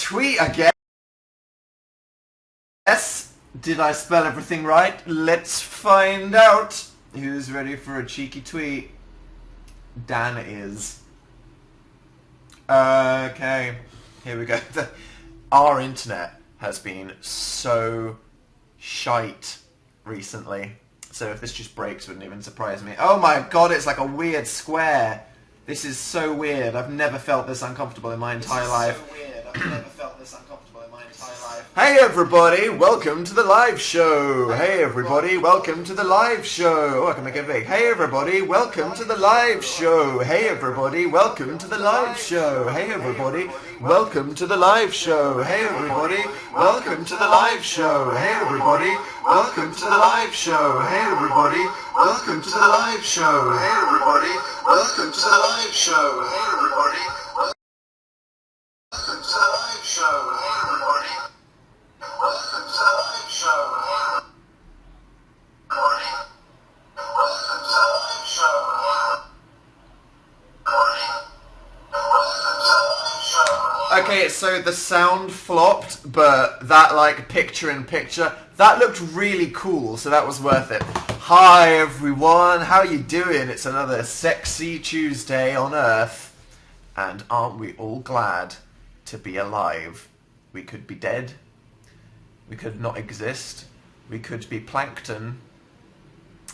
tweet, I guess. Did I spell everything right? Let's find out. Who's ready for a cheeky tweet? Dan is. Okay, here we go. Our internet has been so shite recently. So if this just breaks, wouldn't even surprise me. Oh my god, it's like a weird square. This is so weird. I've never felt this uncomfortable in my entire life. Hey everybody, welcome to the live show. Hey everybody, welcome to the live show. Oh, I can make it big. Hey everybody, welcome to the live show. Hey everybody, welcome to the live show. Hey everybody, welcome to the live show. Hey everybody, welcome to the live show. Hey everybody, welcome to the live show. Hey everybody, welcome to the live show. Hey everybody, welcome to the live show. Hey everybody, welcome to the live show. Hey everybody. Welcome to the live show. Welcome to the live show. Okay, so the sound flopped, but that like picture-in-picture, that looked really cool, so that was worth it. Hi everyone, how you doing? It's another sexy Tuesday on Earth, and aren't we all glad to be alive? We could be dead. We could not exist. We could be plankton.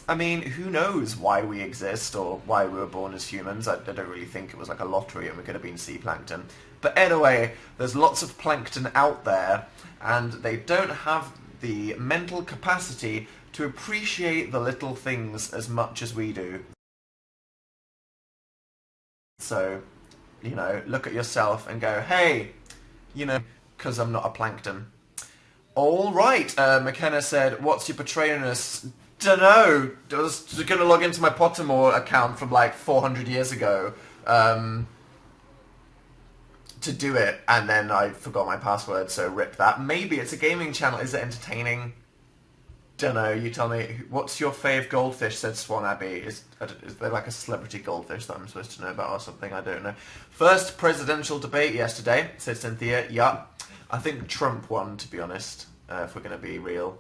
I mean, who knows why we exist or why we were born as humans. I don't really think it was like a lottery and we could have been sea plankton. But anyway, there's lots of plankton out there and they don't have the mental capacity to appreciate the little things as much as we do. So, you know, look at yourself and go, hey, you know, because I'm not a plankton. Alright, McKenna said, what's your Patreonus? Dunno, I was going to log into my Pottermore account from like 400 years ago to do it, and then I forgot my password, so rip that. Maybe it's a gaming channel, is it entertaining? Dunno, you tell me. What's your fave goldfish, said Swan Abbey. Is there like a celebrity goldfish that I'm supposed to know about or something? I don't know. First presidential debate yesterday, said Cynthia. Yup. I think Trump won, to be honest, if we're going to be real.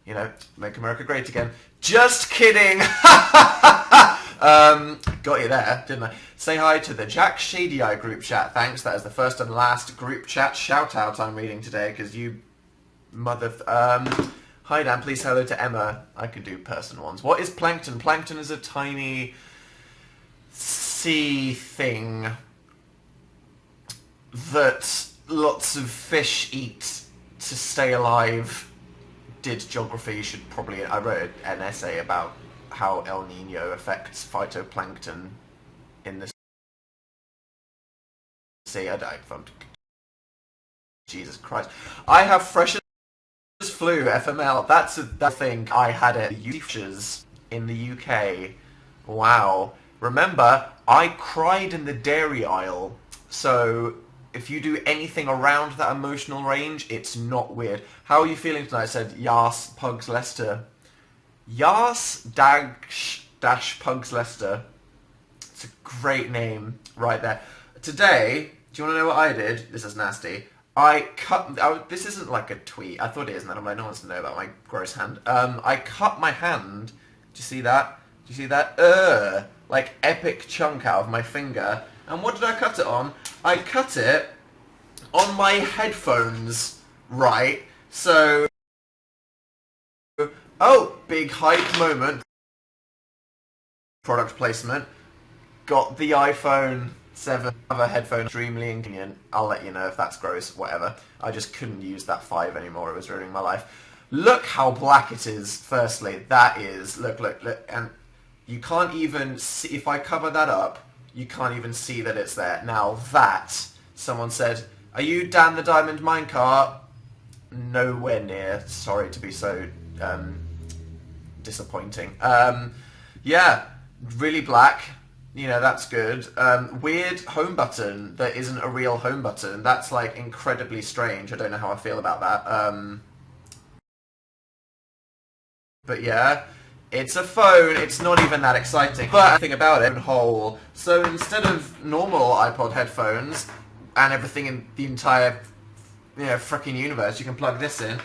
You know, make America great again. Just kidding! Got you there, didn't I? Say hi to the Jack Shady Eye group chat. Thanks, that is the first and last group chat shout-out I'm reading today, because you mother... Hi Dan, please hello to Emma. I can do person ones. What is plankton? Plankton is a tiny sea thing that lots of fish eat to stay alive. Did geography, you should probably... I wrote an essay about how El Nino affects phytoplankton in the sea. I died from... Jesus Christ. I have fresh as flu, FML. That's a thing. I had it in the UK. Wow. Remember, I cried in the dairy aisle, so... if you do anything around that emotional range, it's not weird. How are you feeling tonight? I said, Yas Pugs Leicester. Yas dash Pugs Leicester. It's a great name right there. Today, do you want to know what I did? This is nasty. This isn't like a tweet. I thought it is, and no one wants to know about my gross hand. I cut my hand. Do you see that? Do you see that? Like epic chunk out of my finger. And what did I cut it on? I cut it on my headphones, right? So, oh, big hype moment. Product placement. Got the iPhone 7 other headphone, extremely inconvenient. I'll let you know if that's gross, whatever. I just couldn't use that 5 anymore, it was ruining my life. Look how black it is, firstly. That is, look, and you can't even see, if I cover that up, you can't even see that it's there. Now that, someone said, are you Dan the Diamond Minecart? Nowhere near. Sorry to be so disappointing. Yeah, really black. You know, that's good. Weird home button that isn't a real home button. That's like incredibly strange. I don't know how I feel about that. But yeah. It's a phone, it's not even that exciting. But the thing about it, whole. So instead of normal iPod headphones, and everything in the entire frickin' universe, you can plug this in.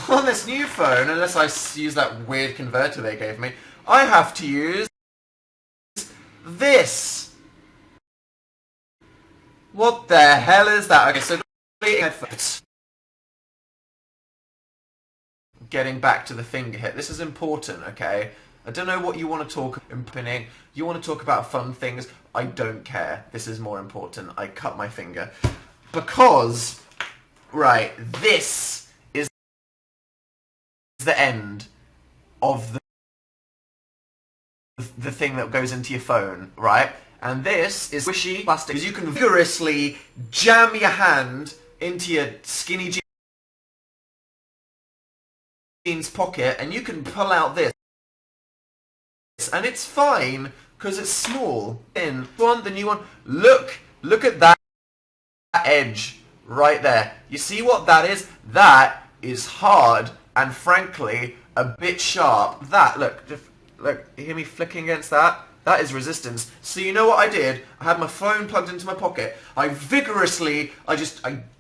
On this new phone, unless I use that weird converter they gave me, I have to use this. What the hell is that? Okay, so getting back to the finger hit. This is important, okay? I don't know what you want to talk about. You want to talk about fun things. I don't care. This is more important. I cut my finger. Because, right, this is the end of the thing that goes into your phone, right? And this is squishy plastic. Because you can vigorously jam your hand into your skinny jeans pocket and you can pull out this. And it's fine because it's small. In the new one, look at that edge right there. You see what that is? That is hard and frankly a bit sharp. That look, you hear me flicking against that? That is resistance. So you know what I did? I had my phone plugged into my pocket. I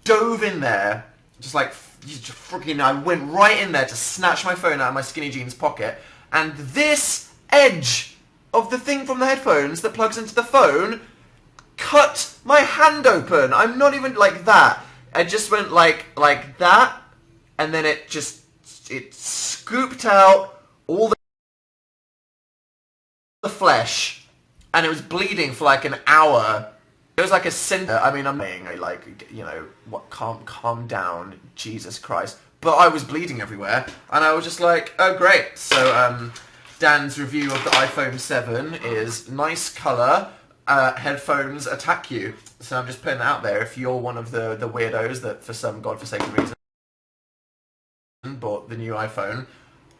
dove in there, just like freaking. I went right in there to snatch my phone out of my skinny jeans pocket, and this edge of the thing from the headphones that plugs into the phone cut my hand open. I'm not even like that. I just went like that, and then it scooped out all the flesh, and it was bleeding for like an hour. It was like a center. I mean, I'm saying, what? Calm down, Jesus Christ. But I was bleeding everywhere, and I was just like, oh great. So Dan's review of the iPhone 7 is nice color. Headphones attack you. So I'm just putting it out there. If you're one of the weirdos that, for some godforsaken reason, bought the new iPhone,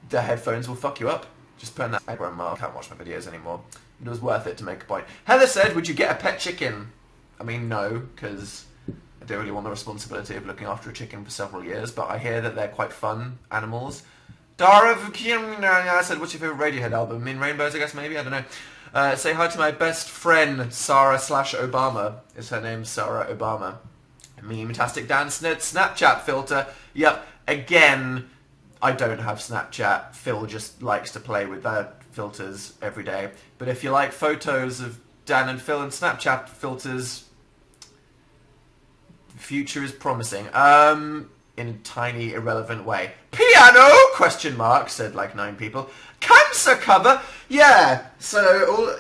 the headphones will fuck you up. Just putting that. Grandma can't watch my videos anymore. It was worth it to make a point. Heather said, "Would you get a pet chicken?" I mean, no, because I don't really want the responsibility of looking after a chicken for several years. But I hear that they're quite fun animals. Dara said, "What's your favorite Radiohead album?" In Rainbows, I guess, maybe. I don't know. Say hi to my best friend, Sarah/Obama. Is her name Sarah Obama? Meme-tastic Dan Snapchat filter. Yep. Again, I don't have Snapchat. Phil just likes to play with that filters every day. But if you like photos of Dan and Phil and Snapchat filters, the future is promising. In a tiny, irrelevant way. Piano? Question mark, said like 9 people. Cancer cover? Yeah. So,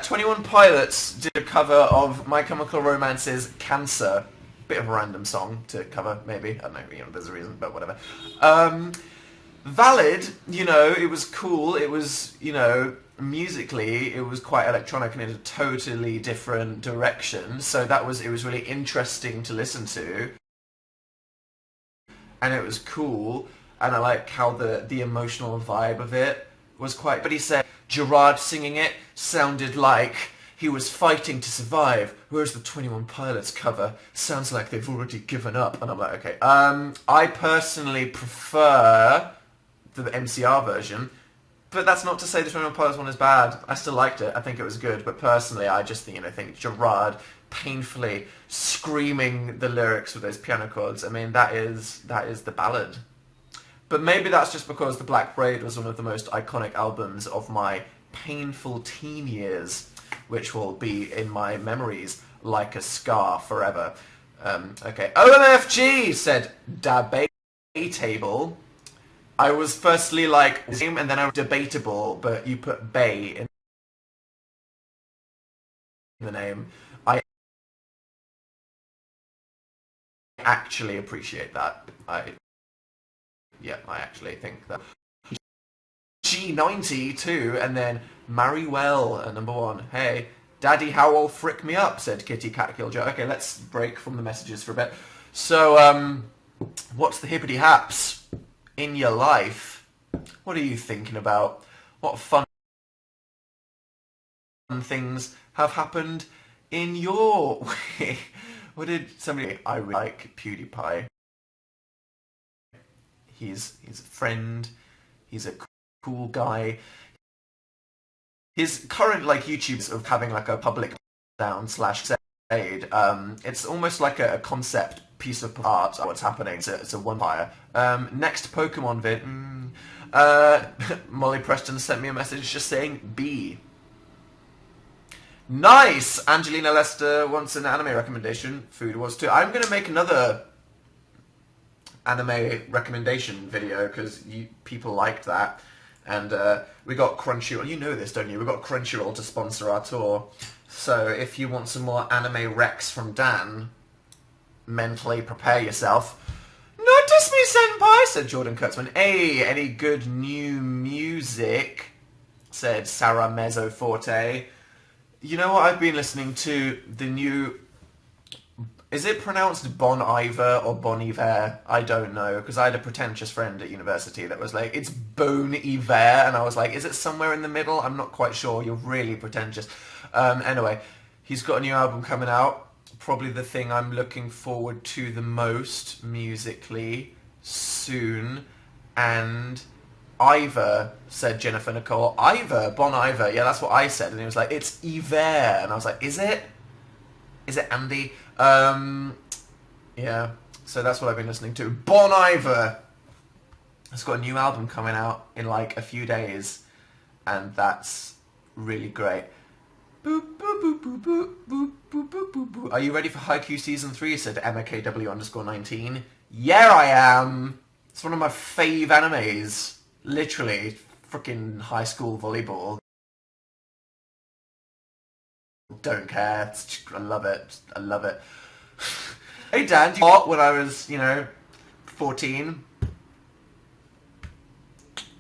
21 Pilots did a cover of My Chemical Romance's Cancer. Bit of a random song to cover, maybe. I don't know, there's a reason, but whatever. Valid, it was cool. It was, musically, it was quite electronic and in a totally different direction. So it was really interesting to listen to. And it was cool, and I like how the emotional vibe of it was quite... But he said Gerard singing it sounded like he was fighting to survive, whereas the 21 Pilots cover sounds like they've already given up. And I'm like, okay. I personally prefer the MCR version, but that's not to say the 21 Pilots one is bad. I still liked it. I think it was good, but personally, I just think Gerard painfully screaming the lyrics with those piano chords. I mean, that is the ballad. But maybe that's just because The Black Parade was one of the most iconic albums of my painful teen years, which will be in my memories like a scar forever. Okay. OMFG, said Debatable. I was firstly like, and then I was debatable, but you put Bay in the name. I actually appreciate that. I actually think that. G90 too, and then Marry Well at number 1. Hey, Daddy Howell frick me up, said Kitty Cat Killjoy. Okay, let's break from the messages for a bit. So, what's the hippity haps in your life? What are you thinking about? What fun things have happened in your way? What did somebody... I really like PewDiePie. He's a friend. He's a cool guy. His current YouTube's of having a public down /shade. It's almost like a concept piece of art. What's happening? It's a one-fire. Next Pokemon vid. Molly Preston sent me a message just saying B. Nice! Angelina Lester wants an anime recommendation. Food was too. I'm going to make another anime recommendation video because people liked that. And we got Crunchyroll. You know this, don't you? We got Crunchyroll to sponsor our tour. So if you want some more anime recs from Dan, mentally prepare yourself. Notice me, senpai, said Jordan Kurtzman. Hey, any good new music? Said Sarah Mezzoforte. You know what I've been listening to? The new... Is it pronounced Bon Iver or Bon Iver? I don't know, because I had a pretentious friend at university that was like, it's Bon Iver, and I was like, is it somewhere in the middle? I'm not quite sure. You're really pretentious. Anyway, he's got a new album coming out. Probably the thing I'm looking forward to the most musically soon. And Ivor, said Jennifer Nicole. Ivor, Bon Iver. Yeah, that's what I said. And he was like, it's Iver. And I was like, is it? Is it Andy? Yeah, so that's what I've been listening to. Bon Iver has got a new album coming out in like a few days, and that's really great. Boop, boop, boop, boop, boop, boop, boop, boop, boop, boop. Are you ready for Haikyuu Season 3? Said EmmaKW_19. Yeah, I am. It's one of my fave animes. Literally, freaking high school volleyball. Don't care. I love it. I love it. Hey Dan, do you know when I was, 14?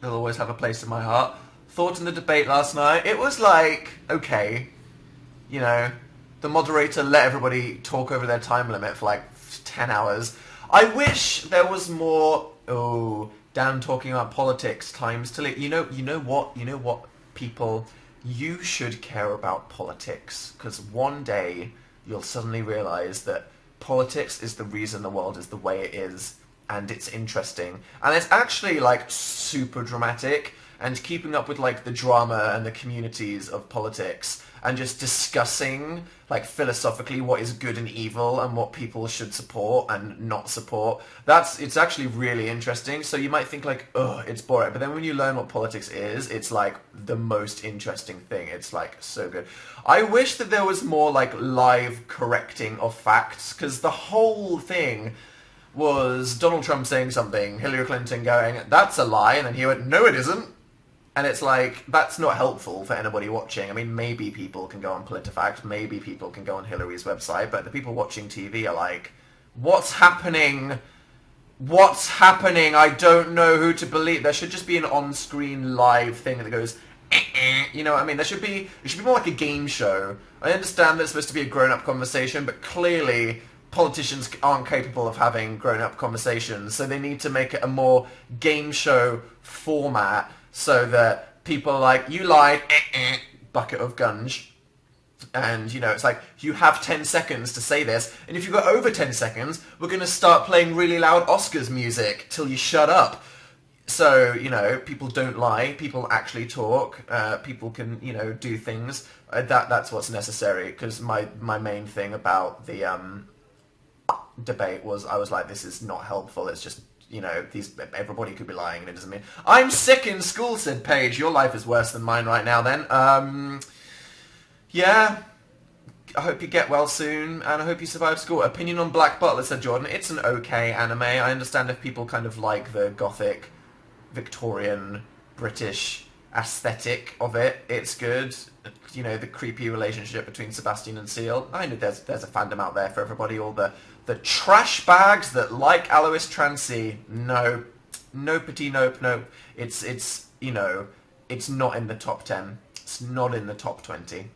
They'll always have a place in my heart. Thoughts on the debate last night? It was like, okay, the moderator let everybody talk over their time limit for like 10 hours. I wish there was more, Dan talking about politics times till it, you know what, people, you should care about politics, because one day you'll suddenly realize that politics is the reason the world is the way it is, and it's interesting. And it's actually, like, super dramatic, and keeping up with, like, the drama and the communities of politics, and just discussing, like, philosophically what is good and evil, and what people should support and not support, it's actually really interesting. So you might think, like, ugh, it's boring. But then when you learn what politics is, it's, like, the most interesting thing. It's, like, so good. I wish that there was more, like, live correcting of facts, because the whole thing was Donald Trump saying something, Hillary Clinton going, that's a lie, and then he went, no it isn't. And it's like, that's not helpful for anybody watching. I mean, maybe people can go on PolitiFact, maybe people can go on Hillary's website, but the people watching TV are like, what's happening? What's happening? I don't know who to believe. There should just be an on-screen live thing that goes, you know what I mean? It should be more like a game show. I understand that it's supposed to be a grown-up conversation, but clearly politicians aren't capable of having grown-up conversations, so they need to make it a more game show format, so that people are like, you lied, bucket of gunge. And, it's like, you have 10 seconds to say this, and if you go over 10 seconds, we're going to start playing really loud Oscars music till you shut up. So, people don't lie, people actually talk, people can, do things. That's what's necessary, because my main thing about the debate was, I was like, this is not helpful, it's just, everybody could be lying, and it doesn't mean... I'm sick in school, said Paige. Your life is worse than mine right now, then. Yeah. I hope you get well soon, and I hope you survive school. Opinion on Black Butler, said Jordan. It's an okay anime. I understand if people kind of like the gothic, Victorian, British aesthetic of it. It's good. The creepy relationship between Sebastian and Seal. I know there's a fandom out there for everybody. All the trash bags that like Alois Trancy. No. Nopety nope. It's not in the top 10. It's not in the top 20.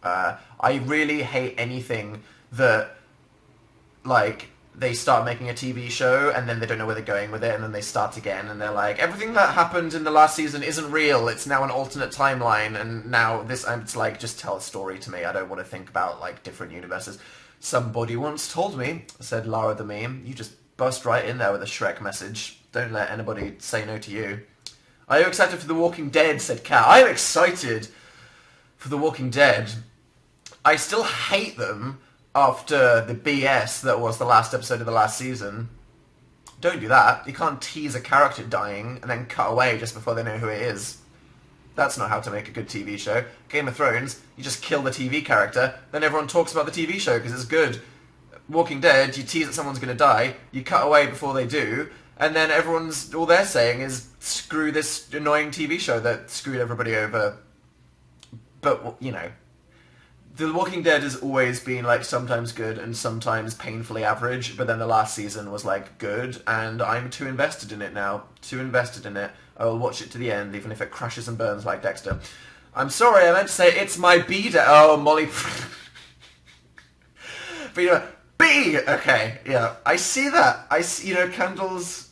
I really hate anything that, like, they start making a TV show and then they don't know where they're going with it, and then they start again and they're like, everything that happened in the last season isn't real, it's now an alternate timeline, and now this, and it's like, just tell a story to me. I don't want to think about, like, different universes. Somebody once told me, said Lara the Meme, you just bust right in there with a Shrek message. Don't let anybody say no to you. Are you excited for The Walking Dead, said Kat. I'm excited for The Walking Dead. I still hate them. after the BS that was the last episode of the last season. Don't do that. You can't tease a character dying and then cut away just before they know who it is. That's not how to make a good TV show. Game of Thrones, you just kill the TV character, then everyone talks about the TV show because it's good. Walking Dead, you tease that someone's going to die, you cut away before they do, and then all they're saying is, screw this annoying TV show that screwed everybody over. But, you know, The Walking Dead has always been, like, sometimes good and sometimes painfully average, but then the last season was, like, good, and I'm too invested in it now. Too invested in it. I will watch it to the end, even if it crashes and burns like Dexter. I'm sorry, I meant to say it's my B-Day. Oh, Molly... But, you know, B! Okay, yeah. I see that. You know, candles,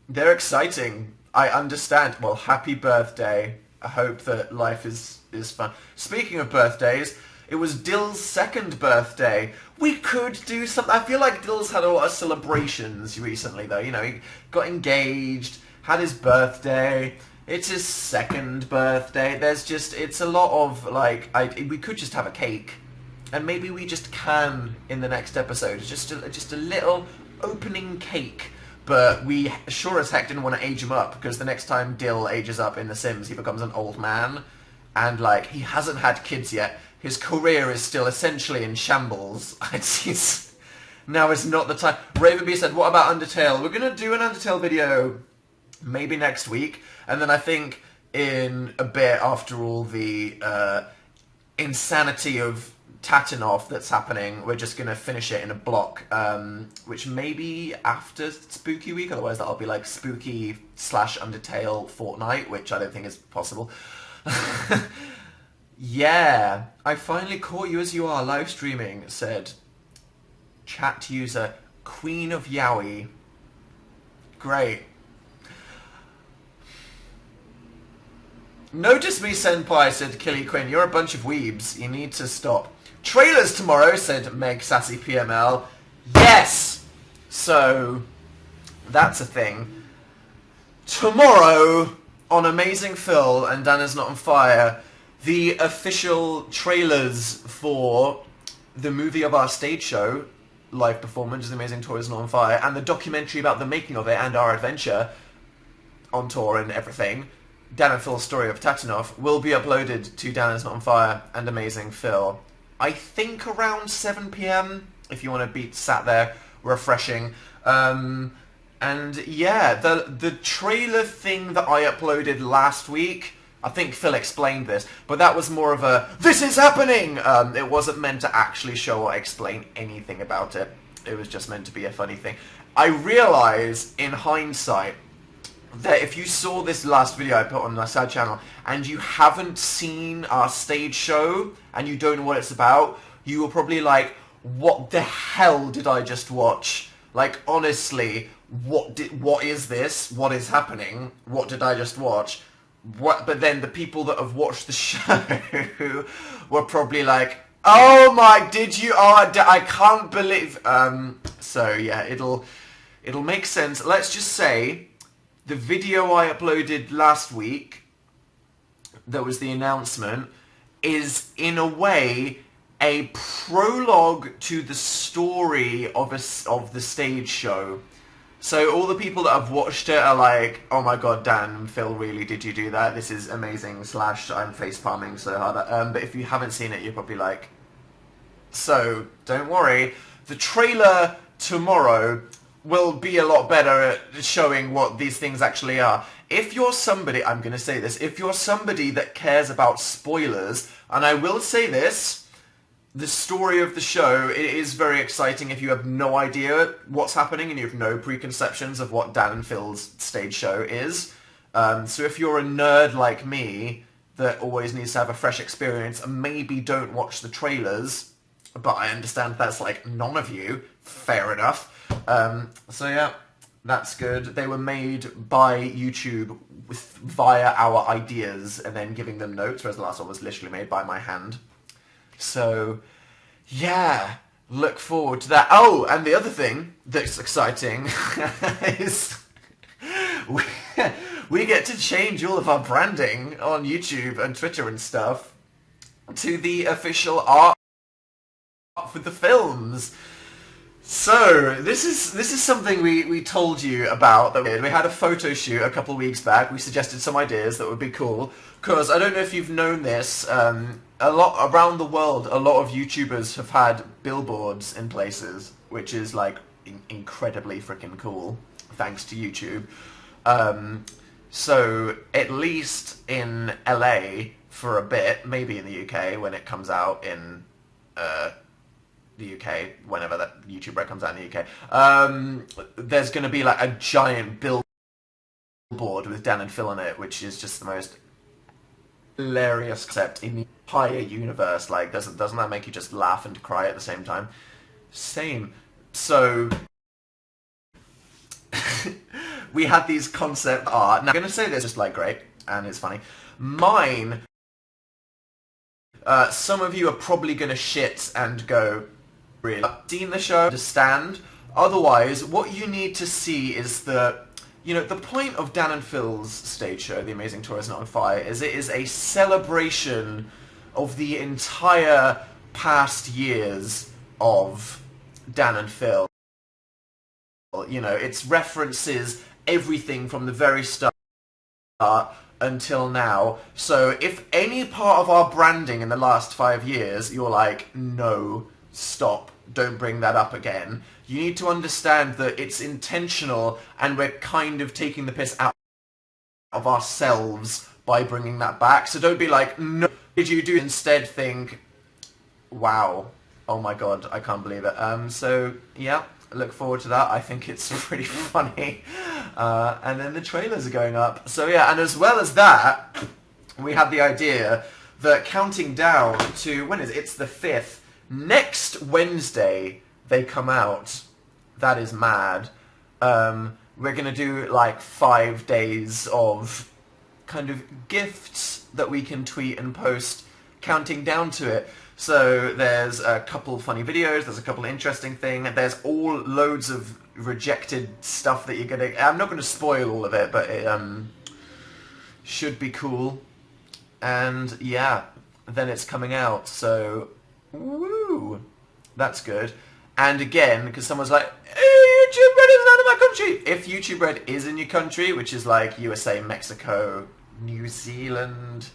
they're exciting. I understand. Well, happy birthday. I hope that life is fun. Speaking of birthdays... It was Dill's second birthday. We could do something. I feel like Dill's had a lot of celebrations recently, though. You know, he got engaged, had his birthday. It's his second birthday. It's a lot of, like, we could just have a cake. And maybe we just can in the next episode. Just a little opening cake. But we sure as heck didn't want to age him up, because the next time Dill ages up in The Sims, he becomes an old man. And, like, he hasn't had kids yet. His career is still essentially in shambles. Now is not the time. Ravenby said, what about Undertale? We're going to do an Undertale video maybe next week. And then I think in a bit, after all the insanity of Tatinoff that's happening, we're just going to finish it in a block. Which maybe after Spooky Week. Otherwise that'll be like Spooky/Undertale fortnight, which I don't think is possible. Yeah, I finally caught you as you are live streaming, said chat user Queen of Yowie. Great. Notice me, Senpai, said Killy Quinn. You're a bunch of weebs. You need to stop. Trailers tomorrow, said Meg Sassy PML. Yes! So, that's a thing. Tomorrow, on Amazing Phil and Dan Is Not on Fire, the official trailers for the movie of our stage show, live performance, The Amazing Toys Not on Fire, and the documentary about the making of it and our adventure on tour and everything, Dan and Phil's Story of Tatinoff, will be uploaded to Dan Is Not on Fire and Amazing Phil. I think around 7 PM, if you want to be sat there refreshing. And yeah, the trailer thing that I uploaded last week, I think Phil explained this, but that was more of a, this is happening! It wasn't meant to actually show or explain anything about it. It was just meant to be a funny thing. I realise, in hindsight, that if you saw this last video I put on my side channel, and you haven't seen our stage show, and you don't know what it's about, you were probably like, what the hell did I just watch? Like, honestly, what is this? What is happening? What did I just watch? But then the people that have watched the show were probably like, oh my, did you? Oh, I can't believe. So yeah, it'll make sense. Let's just say the video I uploaded last week, that was the announcement, is in a way a prologue to the story of the stage show. So all the people that have watched it are like, oh my god, Dan, Phil, really, did you do that? This is amazing, / I'm face-palming so hard. But if you haven't seen it, you're probably like... So, don't worry. The trailer tomorrow will be a lot better at showing what these things actually are. If you're somebody, I'm going to say this, if you're somebody that cares about spoilers, and I will say this, the story of the show, it is very exciting if you have no idea what's happening and you have no preconceptions of what Dan and Phil's stage show is. So if you're a nerd like me that always needs to have a fresh experience and maybe don't watch the trailers, but I understand that's like none of you, fair enough. So yeah, that's good. They were made by YouTube via our ideas and then giving them notes, whereas the last one was literally made by my hand. So, yeah, look forward to that. Oh, and the other thing that's exciting is we get to change all of our branding on YouTube and Twitter and stuff to the official art with the films. So this is something we told you about that we had a photo shoot a couple of weeks back. We suggested some ideas that would be cool because I don't know if you've known this. A lot around the world, a lot of YouTubers have had billboards in places, which is like incredibly freaking cool, thanks to YouTube. So at least in LA for a bit, maybe in the UK when it comes out in the UK, whenever that YouTube Red comes out in the UK, there's going to be like a giant billboard with Dan and Phil on it, which is just the most hilarious concept in the entire universe. Like, doesn't that make you just laugh and cry at the same time? Same. So we had these concept art. Now I'm going to say this just like great, and it's funny. Mine, some of you are probably going to shit and go, really? Seen the show, understand. Otherwise, what you need to see is the point of Dan and Phil's stage show, The Amazing Tourist Not on Fire, is it is a celebration of the entire past years of Dan and Phil. You know, it's references everything from the very start until now. So if any part of our branding in the last 5 years, you're like, no, stop, don't bring that up again, you need to understand that it's intentional and we're kind of taking the piss out of ourselves by bringing that back. So don't be like, no, did you do? Instead think, wow, oh my god, I can't believe it. So yeah, look forward to that. I think it's pretty funny. And then the trailers are going up. So yeah, and as well as that, we had the idea that counting down to, when is it? It's the 5th. Next Wednesday, they come out. That is mad. We're going to do like 5 days of kind of gifts that we can tweet and post counting down to it. So there's a couple funny videos, there's a couple interesting things, there's all loads of rejected stuff that you're going to... I'm not going to spoil all of it, but it should be cool. And yeah, then it's coming out, so woo, that's good. And again, because someone's like, YouTube Red is not in my country. If YouTube Red is in your country, which is like USA, Mexico, New Zealand,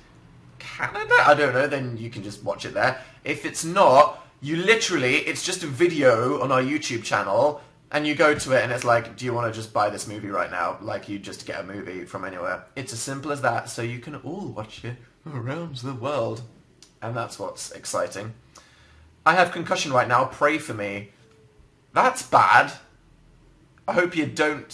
Canada, I don't know, then you can just watch it there. If it's not, you literally, it's just a video on our YouTube channel, and you go to it and it's like, do you want to just buy this movie right now? Like you just get a movie from anywhere. It's as simple as that, so you can all watch it around the world. And that's what's exciting. I have concussion right now, pray for me. That's bad. I hope you don't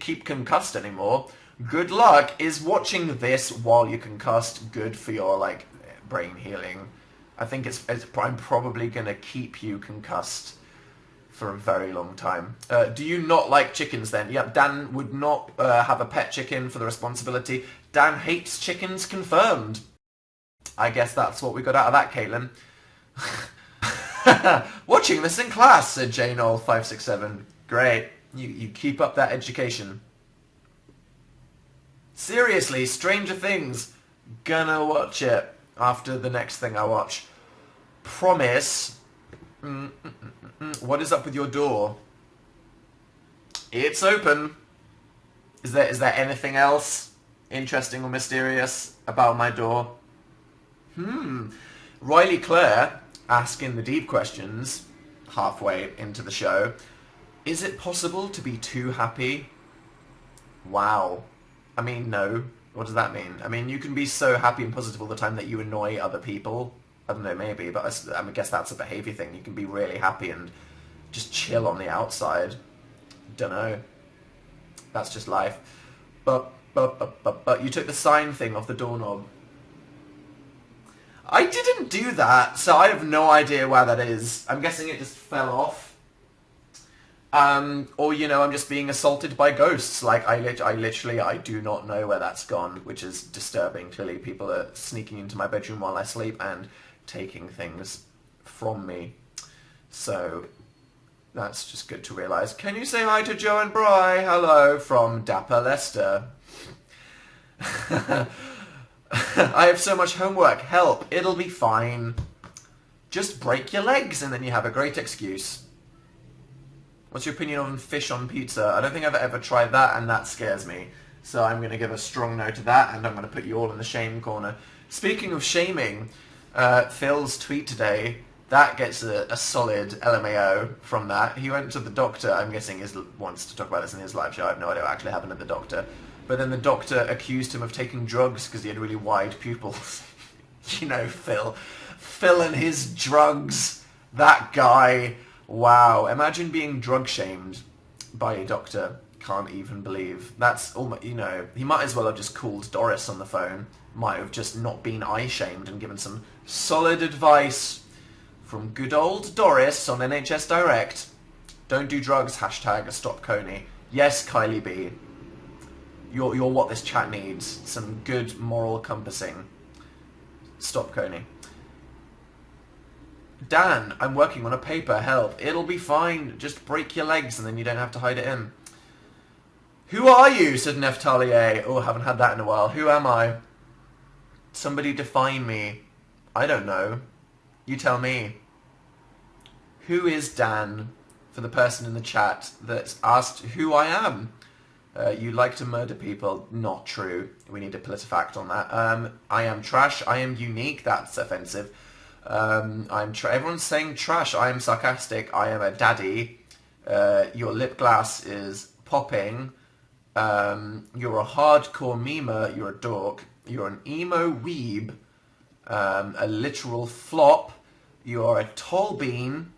keep concussed anymore. Good luck. Is watching this while you're concussed good for your, like, brain healing? I think I'm probably going to keep you concussed for a very long time. Do you not like chickens then? Yep, Dan would not have a pet chicken for the responsibility. Dan hates chickens, confirmed. I guess that's what we got out of that, Caitlin. Watching this in class, said JNoel567. Great. You keep up that education. Seriously, Stranger Things. Gonna watch it after the next thing I watch. Promise. What is up with your door? It's open. Is there anything else interesting or mysterious about my door? Riley Claire asking the deep questions halfway into the show. Is it possible to be too happy? Wow. I mean, no. What does that mean? I mean, you can be so happy and positive all the time that you annoy other people. I don't know, maybe, but I guess that's a behaviour thing. You can be really happy and just chill on the outside. Don't know. That's just life. But you took the sign thing off the doorknob. I didn't do that, so I have no idea where that is. I'm guessing it just fell off. Or, you know, I'm just being assaulted by ghosts. Like, I do not know where that's gone, which is disturbing. Clearly, people are sneaking into my bedroom while I sleep and taking things from me. So, that's just good to realise. Can you say hi to Joe and Bry? Hello, from Dapper Lester. I have so much homework. Help. It'll be fine. Just break your legs and then you have a great excuse. What's your opinion on fish on pizza? I don't think I've ever tried that, and that scares me. So I'm going to give a strong no to that, and I'm going to put you all in the shame corner. Speaking of shaming, Phil's tweet today, that gets a solid LMAO from that. He went to the doctor. I'm guessing he wants to talk about this in his live show. I have no idea what actually happened at the doctor. But then the doctor accused him of taking drugs because he had really wide pupils. You know, Phil. Phil and his drugs. That guy. Wow. Imagine being drug-shamed by a doctor. Can't even believe. That's almost, you know, he might as well have just called Doris on the phone. Might have just not been eye-shamed and given some solid advice from good old Doris on NHS Direct. Don't do drugs, hashtag stop Coney. Yes, Kylie B. You're what this chat needs. Some good moral compassing. Stop Coney. Dan, I'm working on a paper, help. It'll be fine, just break your legs and then you don't have to hide it in. Who are you, said Neftali. Oh, haven't had that in a while. Who am I? Somebody define me. I don't know. You tell me. Who is Dan? For the person in the chat that's asked who I am. You like to murder people. Not true. We need a PolitiFact on that. I am trash. I am unique. That's offensive. Everyone's saying trash. I am sarcastic. I am a daddy. Your lip gloss is popping. You're a hardcore memer. You're a dork. You're an emo weeb. A literal flop. You're a tall bean.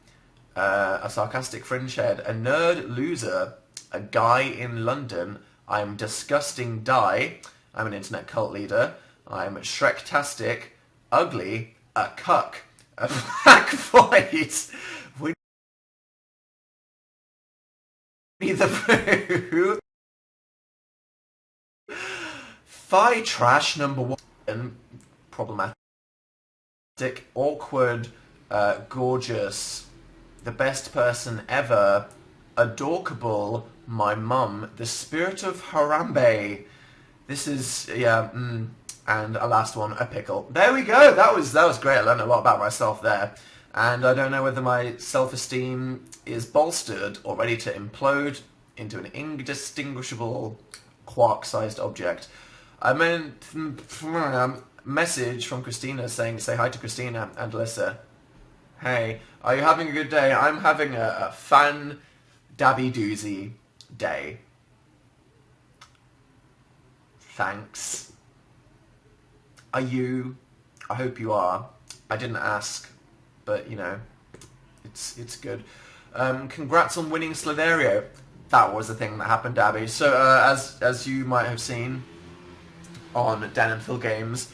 A sarcastic fringe head. A nerd loser. A guy in London. I'm disgusting die. I'm an internet cult leader. I'm Shrek-tastic. Ugly. A cuck. A black voice. Winnie the Pooh. Thigh trash number 1. Problematic. Awkward. Gorgeous. The best person ever. Adorkable. My mum. The spirit of Harambe. This is, yeah, and a last one, a pickle. There we go. That was great. I learned a lot about myself there. And I don't know whether my self-esteem is bolstered or ready to implode into an indistinguishable quark-sized object. I meant a message from Christina saying, say hi to Christina and Alyssa. Hey, are you having a good day? I'm having a fun dabby doozy day. Thanks. Are you? I hope you are. I didn't ask, but you know, it's good. Congrats on winning Slitherio. That was the thing that happened, Dabby. So as you might have seen on Dan and Phil Games,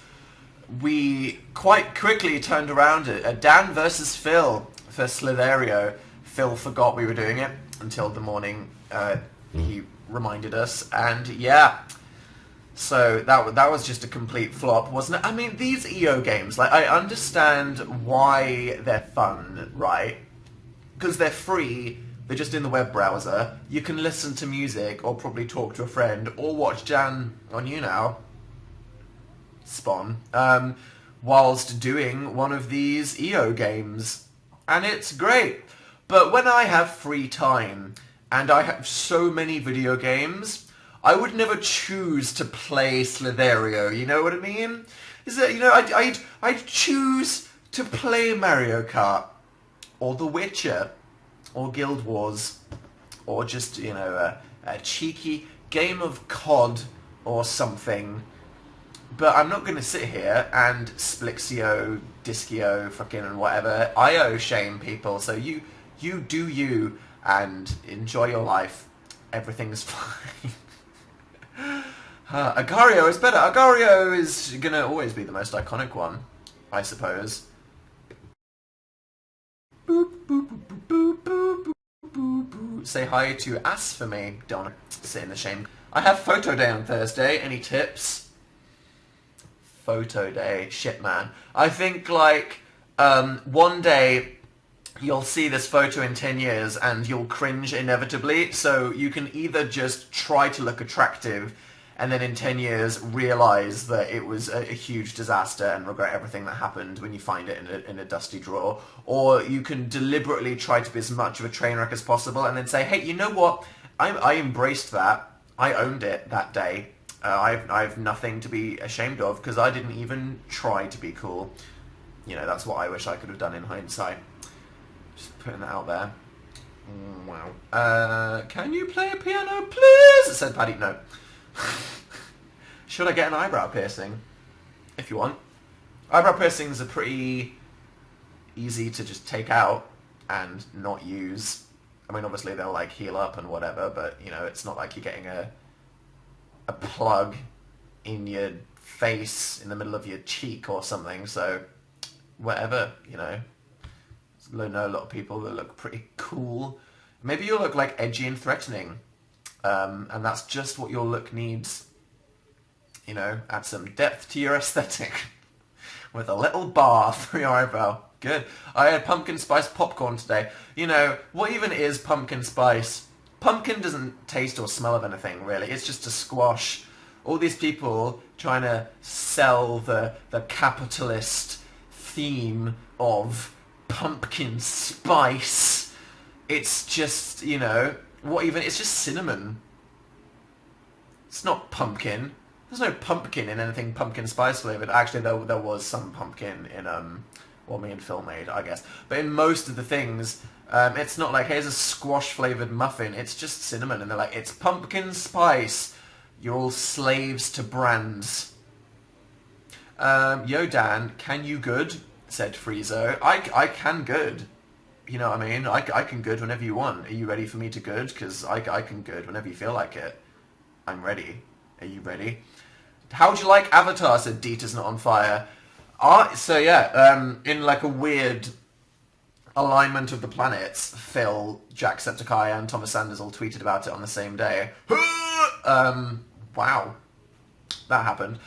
we quite quickly turned around it. Dan versus Phil for Slitherio. Phil forgot we were doing it until the morning he reminded us, and yeah. So that was just a complete flop, wasn't it? I mean, these EO games, like, I understand why they're fun, right? Because they're free, they're just in the web browser. You can listen to music, or probably talk to a friend, or watch Dan on YouNow, Spawn, whilst doing one of these EO games. And it's great. But when I have free time, and I have so many video games, I would never choose to play Slitherio, you know what I mean? Is that, you know, I'd choose to play Mario Kart, or The Witcher, or Guild Wars, or just, you know, a cheeky game of COD or something. But I'm not going to sit here and Splixio, Diskio, fucking whatever, IO shame people. So you do you and enjoy your life. Everything's fine. Agario is better. Agario is going to always be the most iconic one, I suppose. Boop, boop, boop, boop, boop, boop, boop, boop. Say hi to Ass for me. Don't want to sit in the shame. I have photo day on Thursday. Any tips? Photo day. Shit, man. I think, like, one day you'll see this photo in 10 years and you'll cringe inevitably, so you can either just try to look attractive and then in 10 years realise that it was a huge disaster and regret everything that happened when you find it in a dusty drawer. Or you can deliberately try to be as much of a train wreck as possible and then say, hey, you know what? I embraced that. I owned it that day. I've nothing to be ashamed of because I didn't even try to be cool. You know, that's what I wish I could have done in hindsight. Just putting that out there. Wow. Can you play a piano, please? Said Paddy. No. Should I get an eyebrow piercing? If you want. Eyebrow piercings are pretty easy to just take out and not use. I mean, obviously they'll like heal up and whatever, but you know, it's not like you're getting a plug in your face in the middle of your cheek or something, so whatever, you know. I know a lot of people that look pretty cool. Maybe you'll look like edgy and threatening, and that's just what your look needs. You know, add some depth to your aesthetic with a little bar through your eyebrow. Good. I had pumpkin spice popcorn today. You know, what even is pumpkin spice? Pumpkin doesn't taste or smell of anything, really. It's just a squash. All these people trying to sell the capitalist theme of pumpkin spice. It's just, you know, what even? It's just cinnamon. It's not pumpkin. There's no pumpkin in anything pumpkin spice flavored. Actually, there was some pumpkin in what me and Phil made, I guess. But in most of the things, it's not like, here's a squash flavored muffin. It's just cinnamon, and they're like, it's pumpkin spice. You're all slaves to brands. Yo, Dan, can you good? Said Friezo. I can good. You know what I mean? I can good whenever you want. Are you ready for me to good? Because I can good whenever you feel like it. I'm ready. Are you ready? How'd you like Avatar? Said Dieter's not on fire. So yeah, in like a weird alignment of the planets, Phil, Jacksepticeye, and Thomas Sanders all tweeted about it on the same day. Wow. That happened.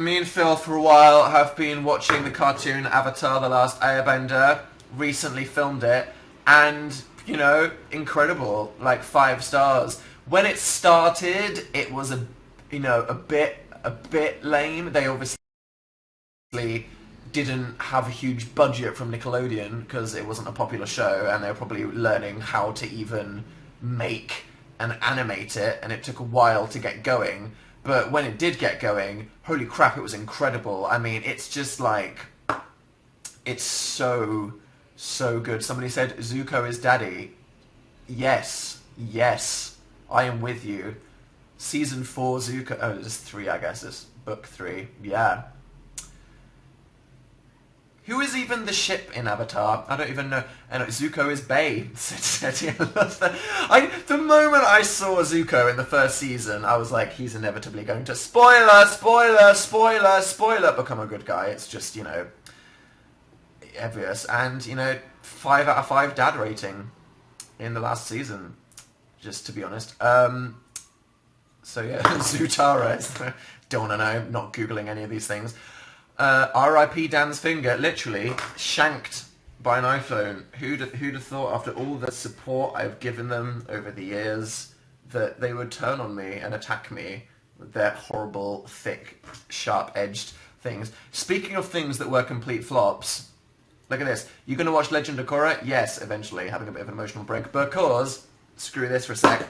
Me and Phil for a while have been watching the cartoon Avatar: The Last Airbender. Recently filmed it, and you know, incredible, like 5 stars. When it started, it was a bit lame. They obviously didn't have a huge budget from Nickelodeon because it wasn't a popular show, and they were probably learning how to even make and animate it, and it took a while to get going. But when it did get going, holy crap, it was incredible. I mean, it's just like, it's so good. Somebody said, Zuko is daddy. Yes, I am with you. Season 4 Zuko, oh, there's 3, I guess, it's book 3, yeah. Who is even the ship in Avatar? I don't even know. And Zuko is Bae. The moment I saw Zuko in the first season, I was like, he's inevitably going to spoiler, become a good guy. It's just, you know, obvious. And, you know, 5 out of 5 dad rating in the last season, just to be honest. So yeah, Zutara. Don't want to know. Not Googling any of these things. R.I.P. Dan's finger, literally shanked by an iPhone. Who'd have thought, after all the support I've given them over the years, that they would turn on me and attack me with their horrible, thick, sharp-edged things. Speaking of things that were complete flops, look at this. You going to watch Legend of Korra? Yes, eventually, having a bit of an emotional break, because, screw this for a sec,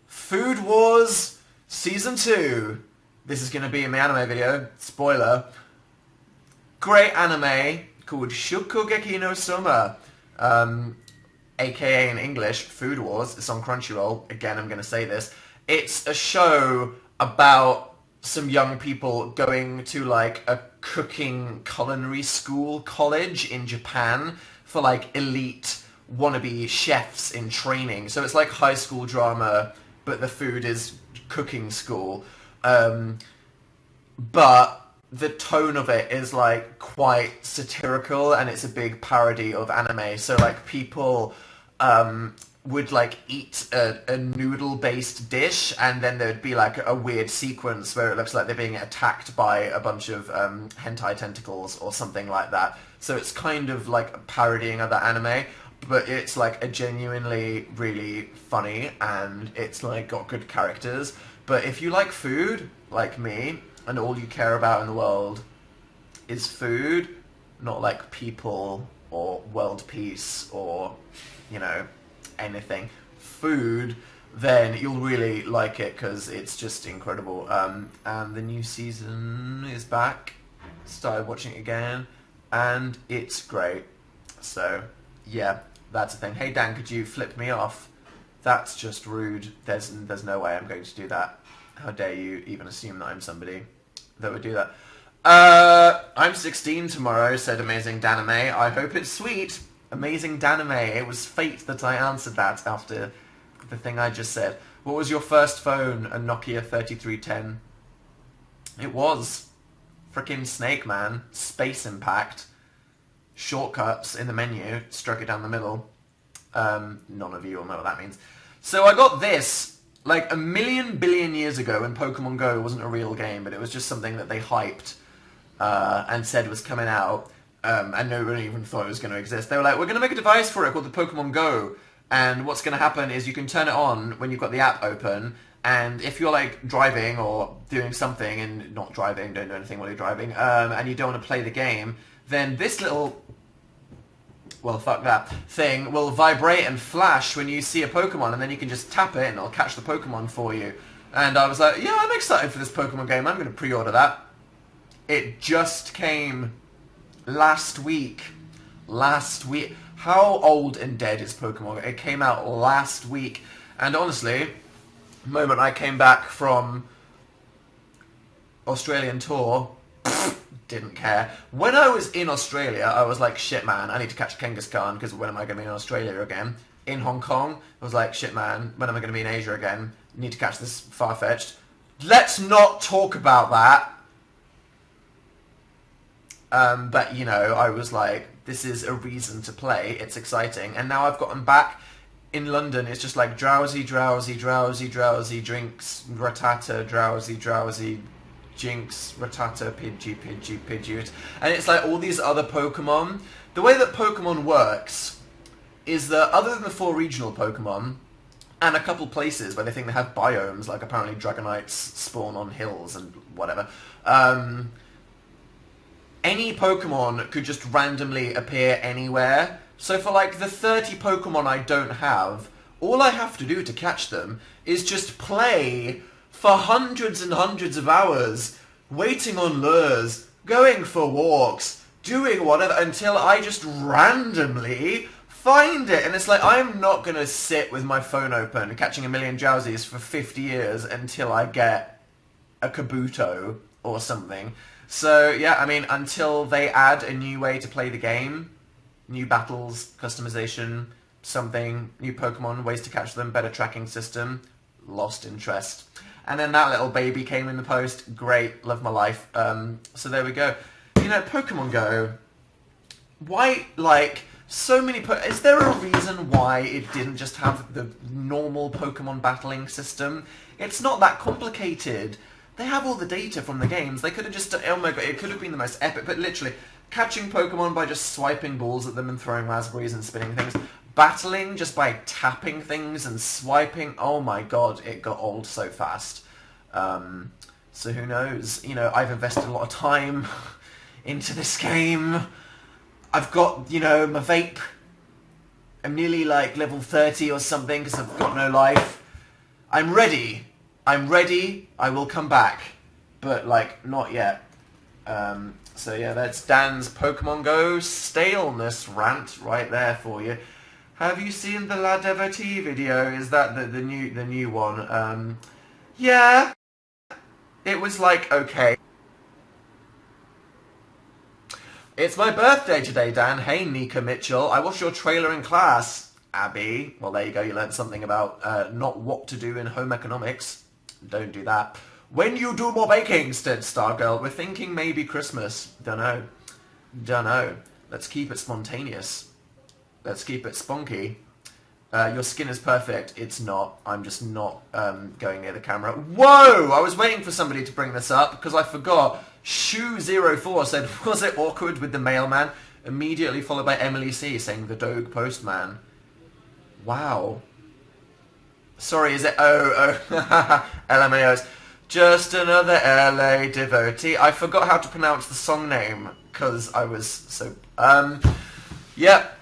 Food Wars Season 2. This is going to be in my anime video. Spoiler. Great anime called Shokugeki no Soma. AKA in English, Food Wars. It's on Crunchyroll. Again, I'm going to say this. It's a show about some young people going to like a cooking culinary school college in Japan for like elite wannabe chefs in training. So it's like high school drama, but the food is cooking school. But the tone of it is like quite satirical, and it's a big parody of anime. So like people would like eat a noodle-based dish, and then there'd be like a weird sequence where it looks like they're being attacked by a bunch of hentai tentacles or something like that. So it's kind of like parodying other anime. but it's like a genuinely really funny, and it's like got good characters. But if you like food, like me, and all you care about in the world is food, not like people or world peace or, you know, anything, food, then you'll really like it because it's just incredible. And the new season is back. Started watching it again, and it's great. So, yeah, that's the thing. Hey Dan, could you flip me off? That's just rude. There's no way I'm going to do that. How dare you even assume that I'm somebody that would do that. I'm 16 tomorrow, said Amazing Danime. I hope it's sweet. Amazing Danime. It was fate that I answered that after the thing I just said. What was your first phone? A Nokia 3310. It was. Frickin' Snake Man. Space Impact. Shortcuts in the menu. Struck it down the middle. None of you will know what that means. So I got this like a million billion years ago when Pokémon Go wasn't a real game, but it was just something that they hyped and said was coming out, and nobody even thought it was going to exist. They were like, we're going to make a device for it called the Pokémon Go, and what's going to happen is you can turn it on when you've got the app open, and if you're like driving or doing something, and not driving, don't do anything while you're driving, and you don't want to play the game, then this little, well, fuck that, thing will vibrate and flash when you see a Pokemon, and then you can just tap it and it'll catch the Pokemon for you. And I was like, yeah, I'm excited for this Pokemon game. I'm going to pre-order that. It just came last week. Last week. How old and dead is Pokemon? It came out last week. And honestly, the moment I came back from Australian tour, didn't care. When I was in Australia, I was like, shit man, I need to catch Kangaskhan, because when am I going to be in Australia again? In Hong Kong, I was like, shit man, when am I going to be in Asia again? Need to catch this Farfetch'd. Let's not talk about that. But, you know, I was like, this is a reason to play, it's exciting. And now I've gotten back in London, it's just like drowsy, drowsy, drowsy, drowsy, drinks, ratata, drowsy, drowsy, Jinx, Rattata, Pidgey, Pidgey, Pidgeot, and it's like all these other Pokemon. The way that Pokemon works is that other than the 4 regional Pokemon, and a couple places where they think they have biomes, like apparently Dragonites spawn on hills and whatever, any Pokemon could just randomly appear anywhere. So for like the 30 Pokemon I don't have, all I have to do to catch them is just play for hundreds and hundreds of hours, waiting on lures, going for walks, doing whatever, until I just randomly find it. And it's like, I'm not going to sit with my phone open, catching a million Drowsies for 50 years until I get a Kabuto or something. So, yeah, I mean, until they add a new way to play the game, new battles, customization, something, new Pokemon, ways to catch them, better tracking system, lost interest. And then that little baby came in the post. Great, love my life. So there we go. You know, Pokemon Go. Why, like, so many... Is there a reason why it didn't just have the normal Pokemon battling system? It's not that complicated. They have all the data from the games. They could have just... Oh my god, it could have been the most epic... But literally, catching Pokemon by just swiping balls at them and throwing raspberries and spinning things... Battling just by tapping things and swiping, oh my god, it got old so fast. So who knows? You know, I've invested a lot of time into this game. I've got, you know, my vape. I'm nearly like level 30 or something because I've got no life. I'm ready. I'm ready. I will come back. But, like, not yet. So yeah, that's Dan's Pokemon Go staleness rant right there for you. Have you seen the La Devotee video? Is that the new one? Yeah. It was like, okay. It's my birthday today, Dan. Hey, Nika Mitchell. I watched your trailer in class. Abby. Well, there you go. You learned something about not what to do in home economics. Don't do that. When you do more baking, said Stargirl. We're thinking maybe Christmas. Dunno. Dunno. Let's keep it spontaneous. Let's keep it spunky. Your skin is perfect. It's not. I'm just not going near the camera. Whoa! I was waiting for somebody to bring this up because I forgot. Shoe04 said, was it awkward with the mailman? immediately followed by Emily C saying the Doge Postman. Wow. Sorry, is it? Oh, LMAOs. Just another LA devotee. I forgot how to pronounce the song name because I was so. Yep.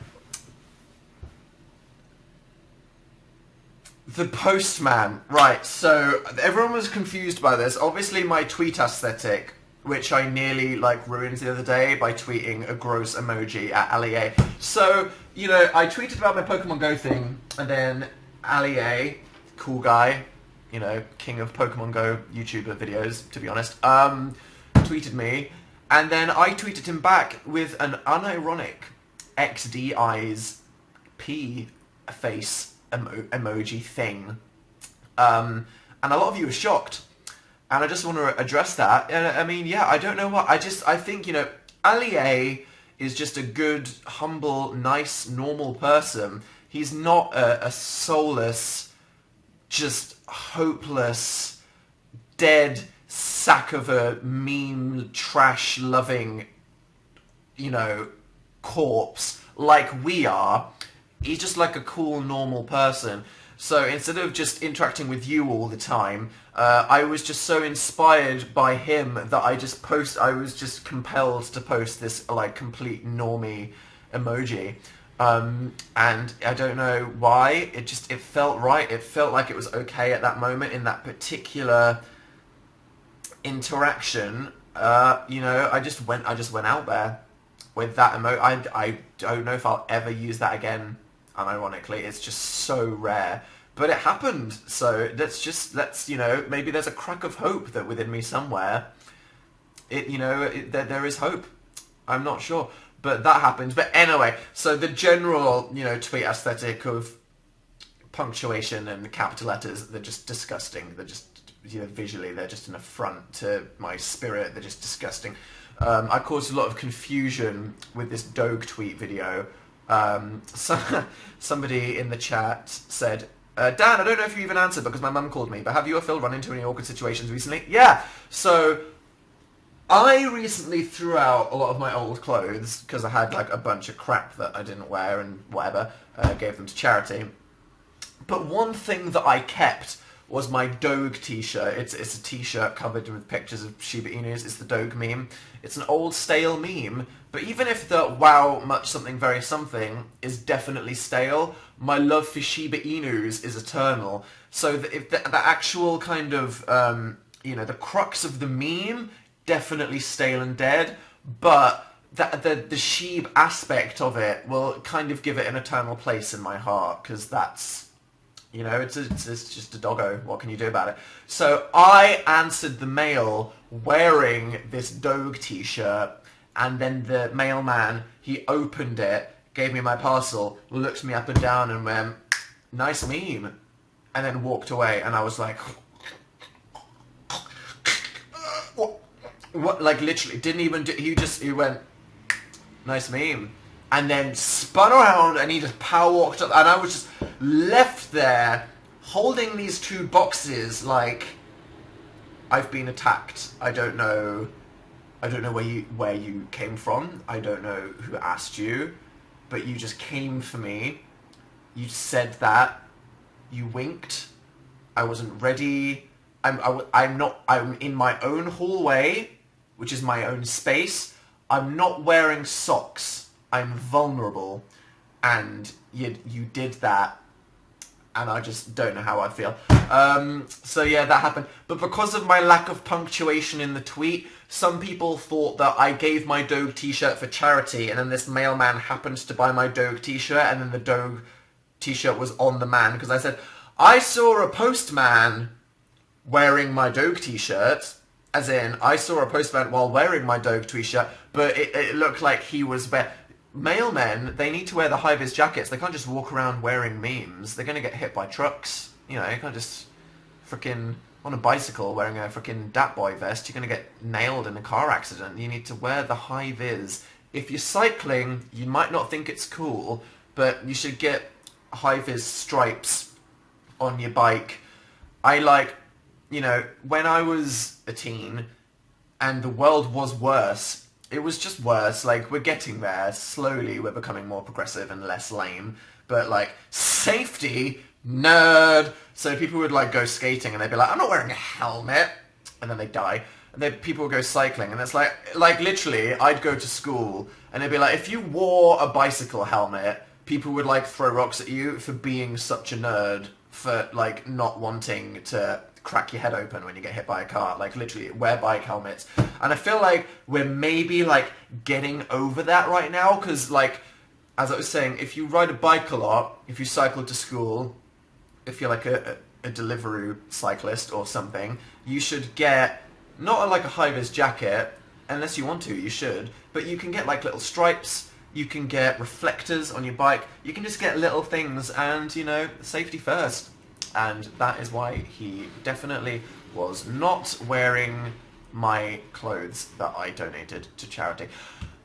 The Postman. Right, so everyone was confused by this. Obviously, my tweet aesthetic, which I nearly ruined the other day by tweeting a gross emoji at Ali A. So, I tweeted about my Pokemon Go thing, and then Ali A, cool guy, king of Pokemon Go YouTuber videos, to be honest, tweeted me, and then I tweeted him back with an unironic XD eyes P face emoji thing. And a lot of you were shocked. And I just want to address that. I mean, yeah, I don't know what. I think, Ali A is just a good, humble, nice, normal person. He's not a soulless, just hopeless, dead sack of a meme, trash-loving, corpse like we are. He's just like a cool, normal person. So instead of just interacting with you all the time, I was just so inspired by him that I was just compelled to post this complete normie emoji. And I don't know why, it felt right. It felt like it was okay at that moment in that particular interaction. I just went out there with that emoji. I don't know if I'll ever use that again. Unironically, it's just so rare, but it happened. So let's maybe there's a crack of hope that within me somewhere, there is hope. I'm not sure, but that happened. But anyway, so the general tweet aesthetic of punctuation and capital letters, they're just disgusting. They're just visually, they're just an affront to my spirit. They're just disgusting. I caused a lot of confusion with this Doge tweet video. Somebody in the chat said, Dan, I don't know if you even answered because my mum called me, but have you or Phil run into any awkward situations recently? Yeah, so I recently threw out a lot of my old clothes because I had a bunch of crap that I didn't wear and whatever, gave them to charity. But one thing that I kept was my Doge t-shirt. It's a t-shirt covered with pictures of Shiba Inus. It's the Doge meme. It's an old stale meme, but even if the wow much something very something is definitely stale, my love for Shiba Inus is eternal. So if the actual kind of, the crux of the meme, definitely stale and dead, but the Sheeb aspect of it will kind of give it an eternal place in my heart, because that's, it's just a doggo. What can you do about it? So I answered the mail wearing this Doge t-shirt, and then the mailman, he opened it, gave me my parcel, looked me up and down and went, nice meme, and then walked away, and I was like, what, literally, didn't even do, he went, nice meme, and then spun around and he just power walked up, and I was just left there holding these two boxes I've been attacked. I don't know where you came from. I don't know who asked you, but you just came for me. You said that. You winked. I wasn't ready. I'm in my own hallway, which is my own space. I'm not wearing socks. I'm vulnerable, and you did that, and I just don't know how I feel. So yeah, that happened. But because of my lack of punctuation in the tweet, some people thought that I gave my Doge t-shirt for charity, and then this mailman happened to buy my Doge t-shirt, and then the Doge t-shirt was on the man, because I said, I saw a postman wearing my Doge t-shirt, as in, I saw a postman while wearing my Doge t-shirt, but it looked like he was... Mailmen, they need to wear the high-vis jackets. They can't just walk around wearing memes. They're going to get hit by trucks. You can't just frickin' on a bicycle wearing a frickin' Dat Boy vest. You're going to get nailed in a car accident. You need to wear the high-vis. If you're cycling, you might not think it's cool, but you should get high-vis stripes on your bike. When I was a teen and the world was worse, It was just worse. Like, we're getting there. Slowly, we're becoming more progressive and less lame. But, like, safety, nerd. So people would, like, go skating and they'd be like, I'm not wearing a helmet. And then they'd die. And then people would go cycling. And it's like, literally, I'd go to school and they'd be like, if you wore a bicycle helmet, people would, like, throw rocks at you for being such a nerd. For, like, not wanting to crack your head open when you get hit by a car. Like, literally, wear bike helmets. And I feel like we're maybe, like, getting over that right now, because, like, as I was saying, if you ride a bike a lot, if you cycle to school, if you're, like, a Deliveroo cyclist or something, you should get, not, like, a high-vis jacket, unless you want to, you should, but you can get, like, little stripes, you can get reflectors on your bike, you can just get little things, and, you know, safety first. And that is why he definitely was not wearing my clothes that I donated to charity.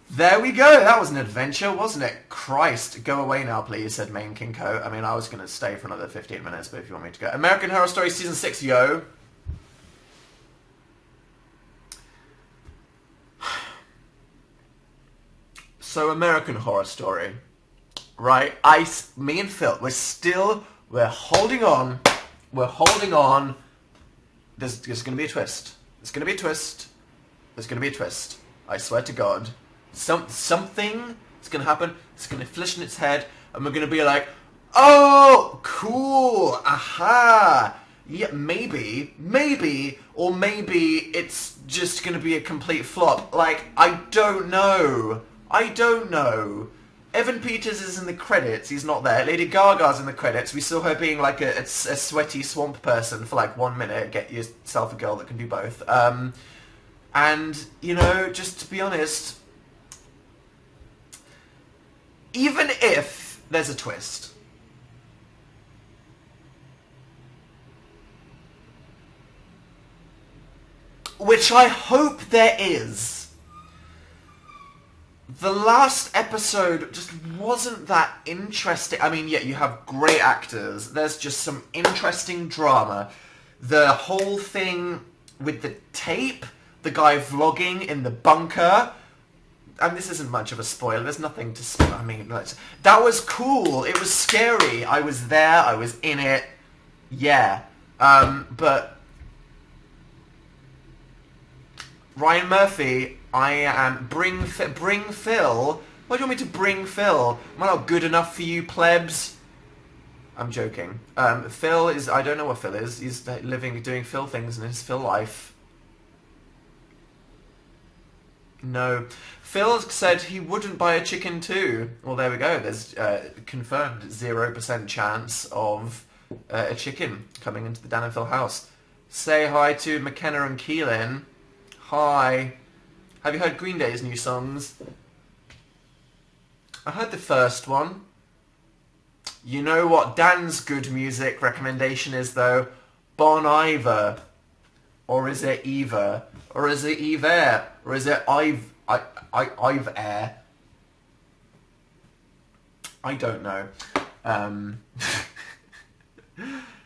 There we go. That was an adventure, wasn't it? Christ. Go away now, please, said Main Kinko. I mean, I was going to stay for another 15 minutes, but if you want me to go. American Horror Story Season 6, yo. So, American Horror Story. Right? Me and Phil, we're holding on. We're holding on. There's going to be a twist. There's going to be a twist. There's going to be a twist. I swear to God. Something is going to happen. It's going to flish in its head. And we're going to be like, oh, cool. Aha. Yeah, maybe. Or maybe it's just going to be a complete flop. Like, I don't know. Evan Peters is in the credits. He's not there. Lady Gaga's in the credits. We saw her being like a sweaty swamp person for like 1 minute. Get yourself a girl that can do both. And, you know, just to be honest, even if there's a twist, which I hope there is, the last episode just wasn't that interesting. I mean, yeah, you have great actors. There's just some interesting drama. The whole thing with the tape, the guy vlogging in the bunker, and this isn't much of a spoiler. There's nothing to spoil. I mean, that was cool. It was scary. I was there. I was in it. Yeah. But Ryan Murphy, I am... Bring Phil? Why do you want me to bring Phil? Am I not good enough for you, plebs? I'm joking. Phil is... I don't know what Phil is. He's doing Phil things in his Phil life. No. Phil said he wouldn't buy a chicken too. Well, there we go. There's confirmed 0% chance of a chicken coming into the Dan and Phil house. Say hi to McKenna and Keelan. Hi. Have you heard Green Day's new songs? I heard the first one. You know what Dan's good music recommendation is, though? Bon Iver. Or is it Eva? Or is it Eve? Or is it Ive Air? I don't know.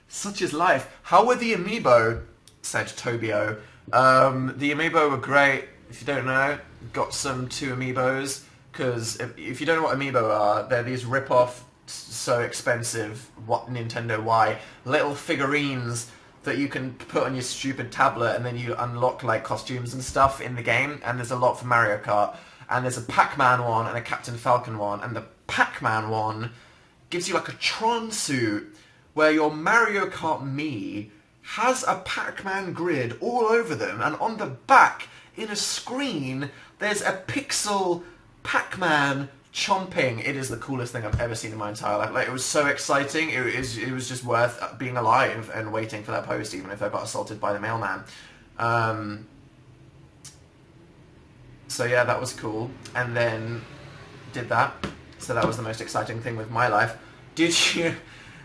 Such is life. How were the Amiibo? Said Tobio. The Amiibo were great. If you don't know, got some 2 Amiibos. Because if you don't know what Amiibo are, they're these rip-off, so expensive, what Nintendo why, little figurines that you can put on your stupid tablet and then you unlock like costumes and stuff in the game. And there's a lot for Mario Kart. And there's a Pac-Man one and a Captain Falcon one. And the Pac-Man one gives you like a Tron suit where your Mario Kart Mii has a Pac-Man grid all over them, and on the back, in a screen, there's a pixel Pac-Man chomping. It is the coolest thing I've ever seen in my entire life. Like, it was so exciting. It was just worth being alive and waiting for that post, even if I got assaulted by the mailman. So yeah, that was cool. And then did that. So that was the most exciting thing with my life. Did you...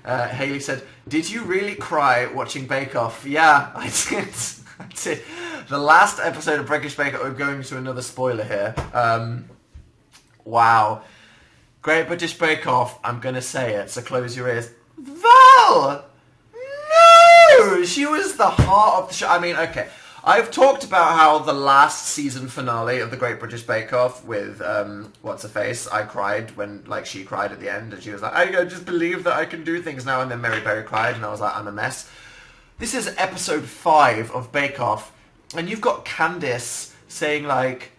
Haley said, did you really cry watching Bake Off? Yeah, I did. I did. The last episode of British Bake Off, we're going to another spoiler here. Wow. Great British Bake Off, I'm going to say it, so close your ears. Val! No! She was the heart of the show. I mean, okay. I've talked about how the last season finale of the Great British Bake Off with what's her face, I cried when like she cried at the end, and she was like, I just believe that I can do things now. And then Mary Berry cried, and I was like, I'm a mess. This is episode 5 of Bake Off, and you've got Candice saying like,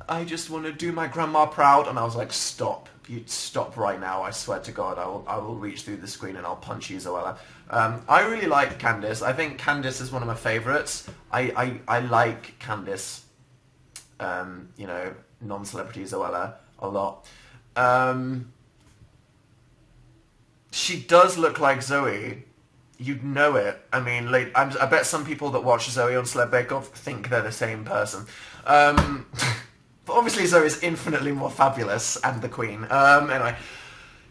I just want to do my grandma proud, and I was like, stop. You stop right now, I swear to God, I will reach through the screen and I'll punch you, Zoella. I really like Candice. I think Candice is one of my favourites. I like Candice, you know, non-celebrity Zoella, a lot. She does look like Zoe. You'd know it. I mean, like, I bet some people that watch Zoe on Celeb Bake Off think they're the same person. But obviously Zoe's infinitely more fabulous, and the Queen. Anyway.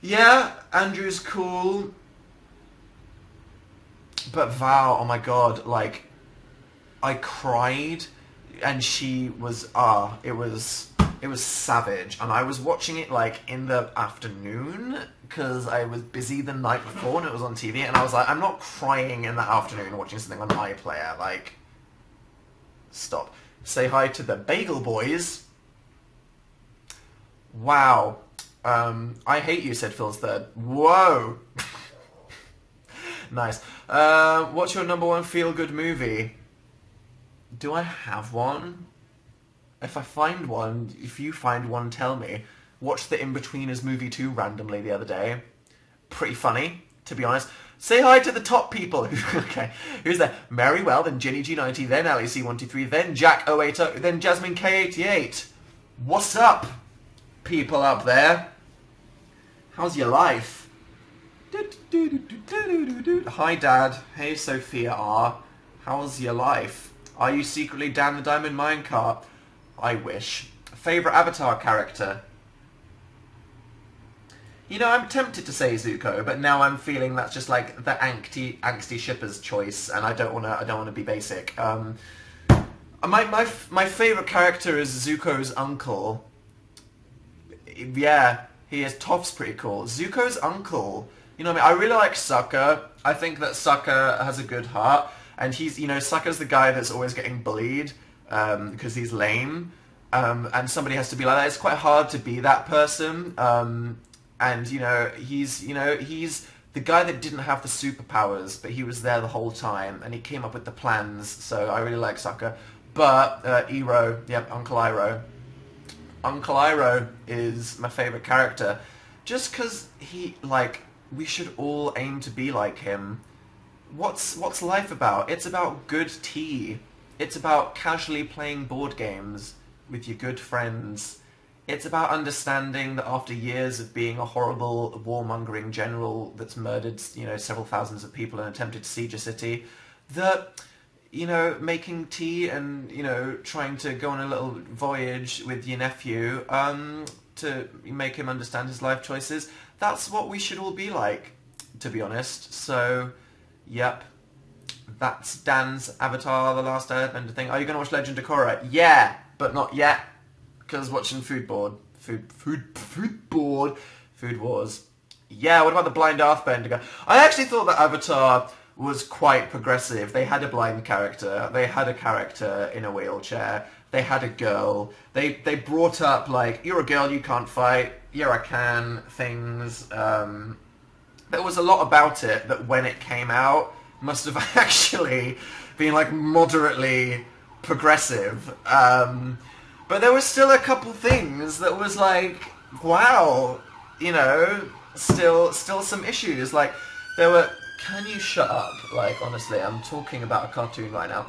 Yeah, Andrew's cool. But Val, oh my god, like, I cried, and she was, it was savage. And I was watching it, like, in the afternoon, because I was busy the night before, and it was on TV, and I was like, I'm not crying in the afternoon watching something on iPlayer, like, stop. Say hi to the Bagel Boys. Wow. I hate you, said Phil's third. Whoa. Nice. What's your number 1 feel-good movie? Do I have one? If I find one, if you find one, tell me. Watched the In-Betweeners movie 2 randomly the other day. Pretty funny, to be honest. Say hi to the top people. Okay. Who's there? Mary Well, then Ginny G90, then Ali C123, then Jack 080, then Jasmine K88. What's up, people up there? How's your life? Hi Dad. Hey Sophia R. How's your life? Are you secretly Dan the Diamond Minecart? I wish. Favourite Avatar character? You know, I'm tempted to say Zuko, but now I'm feeling that's just like the angsty shipper's choice, and I don't wanna be basic. My favourite character is Zuko's uncle. Yeah, he is. Toph's pretty cool. Zuko's uncle. You know what I mean? I really like Sokka. I think that Sokka has a good heart. And he's, you know, Sokka's the guy that's always getting bullied because he's lame. And somebody has to be like that. It's quite hard to be that person. And, you know, he's the guy that didn't have the superpowers, but he was there the whole time. And he came up with the plans. So I really like Sokka. But Iroh, yep, Uncle Iroh. Uncle Iroh is my favourite character. Just because he, like, we should all aim to be like him. What's life about? It's about good tea. It's about casually playing board games with your good friends. It's about understanding that after years of being a horrible warmongering general that's murdered, you know, several thousands of people and attempted to siege a city, that, you know, making tea and, you know, trying to go on a little voyage with your nephew to make him understand his life choices, that's what we should all be like, to be honest. So, yep. That's Dan's Avatar, The Last Airbender thing. Are you going to watch Legend of Korra? Yeah, but not yet. Because watching Food Wars. Yeah, what about the blind Earthbender guy? I actually thought that Avatar was quite progressive. They had a blind character. They had a character in a wheelchair. They had a girl. They brought up, like, you're a girl, you can't fight. Yeah, I can. Things. There was a lot about it that when it came out must have actually been, like, moderately progressive. But there was still a couple things that was like, wow, you know, still some issues. Like, there were... Can you shut up? Like, honestly, I'm talking about a cartoon right now.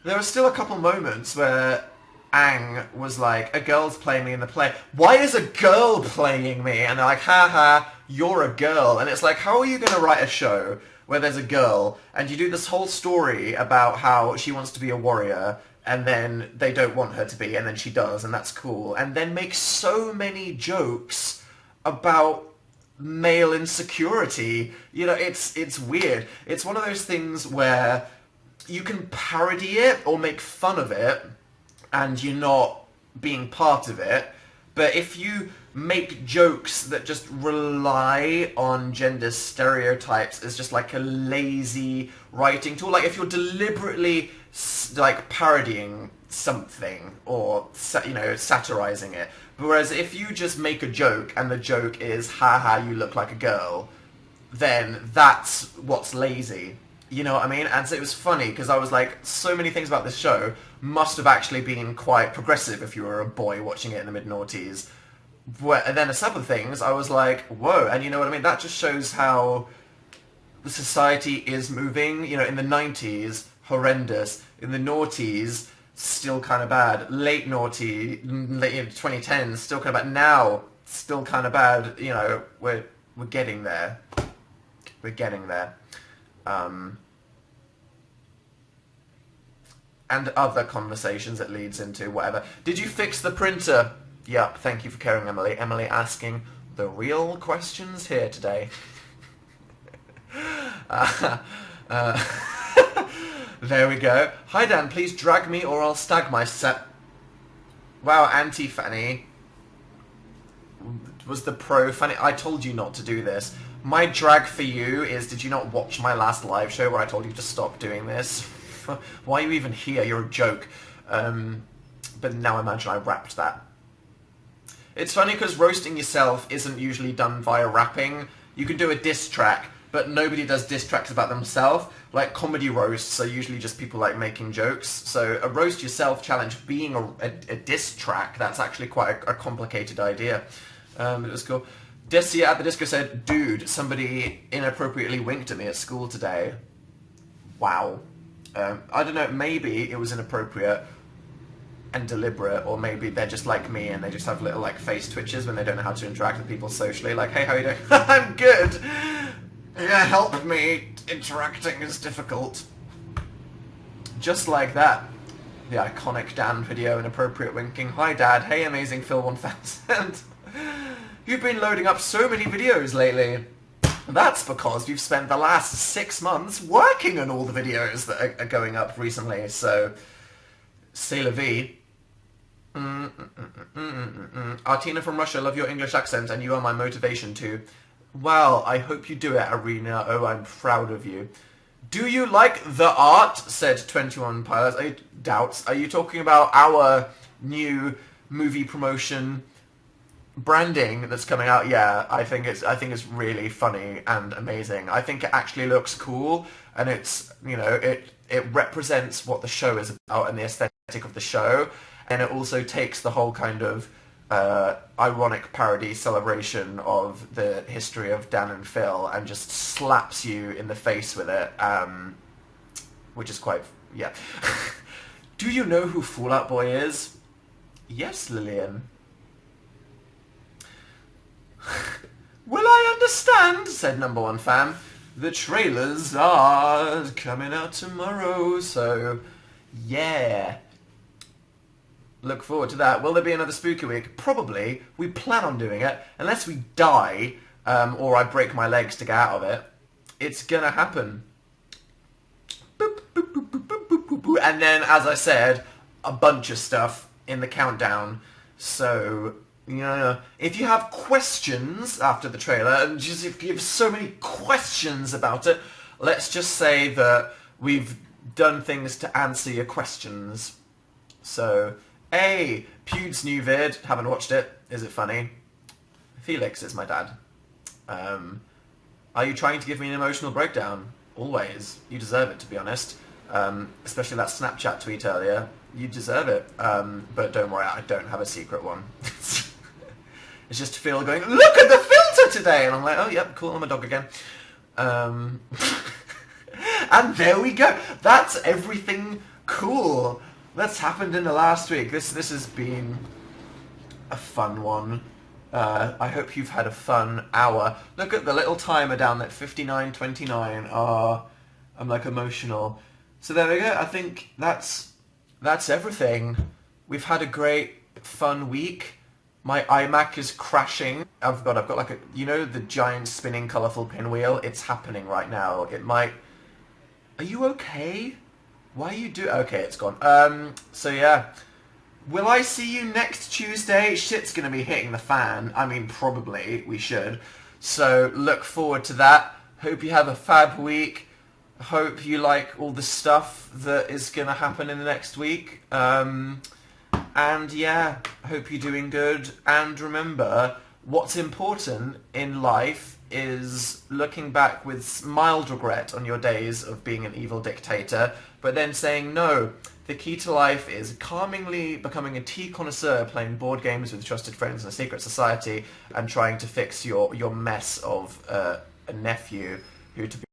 There were still a couple moments where Aang was like, a girl's playing me in the play. Why is a girl playing me? And they're like, ha, you're a girl. And it's like, how are you going to write a show where there's a girl and you do this whole story about how she wants to be a warrior and then they don't want her to be, and then she does, and that's cool, and then make so many jokes about male insecurity? You know, it's weird. It's one of those things where you can parody it or make fun of it, and you're not being part of it, But if you make jokes that just rely on gender stereotypes as just like a lazy writing tool, like if you're deliberately like parodying something or satirizing it, whereas if you just make a joke and the joke is haha you look like a girl, then that's what's lazy. You know what I mean? And so it was funny because I was like, so many things about this show must have actually been quite progressive if you were a boy watching it in the mid-noughties. And then some of the things I was like, whoa, and you know what I mean? That just shows how the society is moving. You know, in the 90s, horrendous. In the noughties, still kind of bad. Late 2010s, still kind of bad. Now, still kind of bad. You know, we're getting there. We're getting there. And other conversations it leads into, whatever. Did you fix the printer? Yup, thank you for caring, Emily. Emily asking the real questions here today. There we go. Hi Dan, please drag me or I'll stag myself. Wow, Auntie Fanny. Was the pro Fanny? I told you not to do this. My drag for you is, did you not watch my last live show where I told you to stop doing this? Why are you even here? You're a joke. But now imagine I rapped that. It's funny because roasting yourself isn't usually done via rapping. You can do a diss track, but nobody does diss tracks about themselves. Like comedy roasts are usually just people like making jokes. So a roast yourself challenge being a diss track, that's actually quite a complicated idea. It was cool. Desia at the disco said, dude, somebody inappropriately winked at me at school today. Wow. I don't know, maybe it was inappropriate and deliberate, or maybe they're just like me and they just have little like face twitches when they don't know how to interact with people socially, like, hey, how you doing? I'm good! Yeah, help me, interacting is difficult. Just like that. The iconic Dan video, inappropriate winking. Hi Dad, hey amazing Phil 1000. You've been loading up so many videos lately. That's because you've spent the last 6 months working on all the videos that are going up recently, so c'est la vie. Artina from Russia, love your English accent and you are my motivation too. Well, I hope you do it, Arena. Oh, I'm proud of you. Do you like the art? Said 21 Pilots. I doubt. Are you talking about our new movie promotion branding that's coming out? Yeah, I think it's really funny and amazing. I think it actually looks cool, and it's, you know, it represents what the show is about and the aesthetic of the show, and it also takes the whole kind of ironic parody celebration of the history of Dan and Phil and just slaps you in the face with it, which is quite, yeah. Do you know who Fallout Boy is? Yes, Lillian. Will I understand, said number one fan. The trailers are coming out tomorrow, so yeah. Look forward to that. Will there be another spooky week? Probably. We plan on doing it. Unless we die, or I break my legs to get out of it. It's gonna happen. Boop, boop, boop, boop, boop, boop, boop, boop. And then, as I said, a bunch of stuff in the countdown. So, you know, if you have questions after the trailer, and just if you have so many questions about it, let's just say that we've done things to answer your questions. So, A, Pewd's new vid, haven't watched it, is it funny? Felix is my dad. Are you trying to give me an emotional breakdown? Always. You deserve it, to be honest. Especially that Snapchat tweet earlier. You deserve it. But don't worry, I don't have a secret one. It's just Phil going, look at the filter today! And I'm like, oh, yep, cool, I'm a dog again. And there we go. That's everything cool that's happened in the last week. This has been a fun one. I hope you've had a fun hour. Look at the little timer down at 59:29. Oh, I'm like emotional. So there we go. I think that's everything. We've had a great fun week. My iMac is crashing. I've got like a, you know, the giant spinning colourful pinwheel? It's happening right now. It might... Are you okay? Why are you okay, it's gone. So yeah. Will I see you next Tuesday? Shit's gonna be hitting the fan. I mean, probably. We should. So look forward to that. Hope you have a fab week. Hope you like all the stuff that is gonna happen in the next week. And yeah, hope you're doing good. And remember, what's important in life is looking back with mild regret on your days of being an evil dictator, but then saying, no, the key to life is calmingly becoming a tea connoisseur, playing board games with trusted friends in a secret society, and trying to fix your mess of a nephew who, to be